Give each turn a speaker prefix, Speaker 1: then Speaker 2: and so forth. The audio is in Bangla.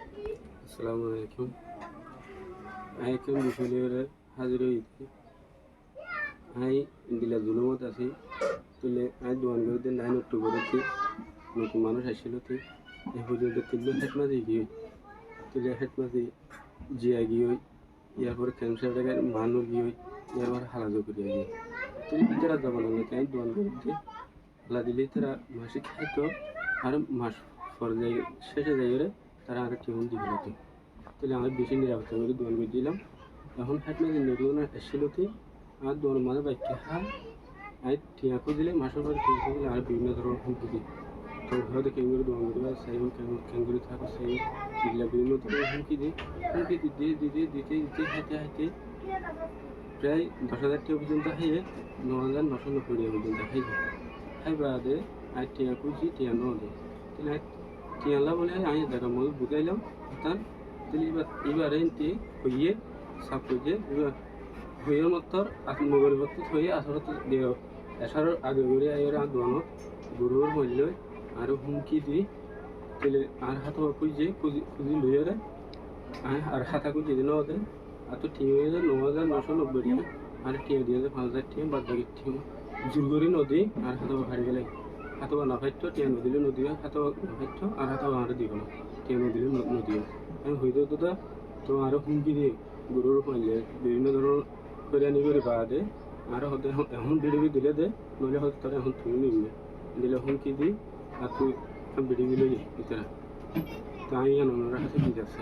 Speaker 1: আসসালামু আলাইকুম। আমি একজন বিষয়ের হাজির হয়েছি। আমি দিলা জুলুমত আছি তুলে আমি দোয়ান করে দিন 9 অক্টোবরেতে নতুন মানুষ আসছিল এই পর্যন্ত তুললো হেটমাজি গিয়ে তুলে হেটমাজি জিয়া গিয়ে ইয়ার পরে ক্যান্সার টাকা মানুষ গিয়ে ইয়ার পরে হালাজো করিয়া গিয়ে তুই ইতারা যাব না তাই দোয়ান করে দিয়ে হালা দিলে তারা মাসিক খাইতো আর মাস পর যাই শেষে যাই তারা আর টিউন দিবে না তাহলে আমি বেশি নিরাপত্তা করে দোয়ান করে দিলাম। এখন হেটমাজি নতুন আসছিল আর দোয়ান মানে বাইককে আমি টিয়াকু দিলে মাসের পরে টিয়াকু দিলে আর বিভিন্ন ধরনের হুমকি দিই তো হয়তো ক্যাঙ্গুরি দোয়ান করে বা সেই ক্যাঙ্গুরি থাকো সেই দিলে বিভিন্ন ধরনের হুমকি দিই দিতে হাঁটতে হাঁটতে প্রায় 10,000 টাকা পর্যন্ত খাইয়ে 9,990 টাকা পর্যন্ত খাইবে খাইবাদে আর টিয়াকু টিয়া ন দেয় তাহলে টিয়ালা বলে আমি দেখা মতো বুঝাইলাম তার তাহলে এবারে হইয়ে সাপ যে এবার হইয়ের মতর মগর মতো হয়ে আসরত দেও এসার আগে করে আইরে আন্দোলনত গরুর মূল্য আর হুমকি দি তাহলে আর হাত খুঁজি লইয়ারে আর হাতা খুঁজি দিন ওদের আর তো ঠিক হয়ে যায় 9,990 টাকা আর টিয়া দিয়ে 5,000 টাকা বাদ বাকি ঠিক জুলগরি নদী আর হাত হারিয়ে গেলে হাত না ফাইতো টিয়া নদীলে নদী হাত না ফাইতো আর হাত আর দিব না টিয়া নদীলে নদী আমি হইতো দাদা তো আরো হুমকি দিয়ে গরুর মাইলে বিভিন্ন ধরনের বিরিয়ানি করে বাদে আর হতে এখন বিড়ি দিলে দে নইলে হয়তো তারা এখন তুমি নিবি দিলে হুমকি দিই আর তুই বিড়ি দিলে ভিতরে তাই ওনারা হাতে দিয়ে যাচ্ছে।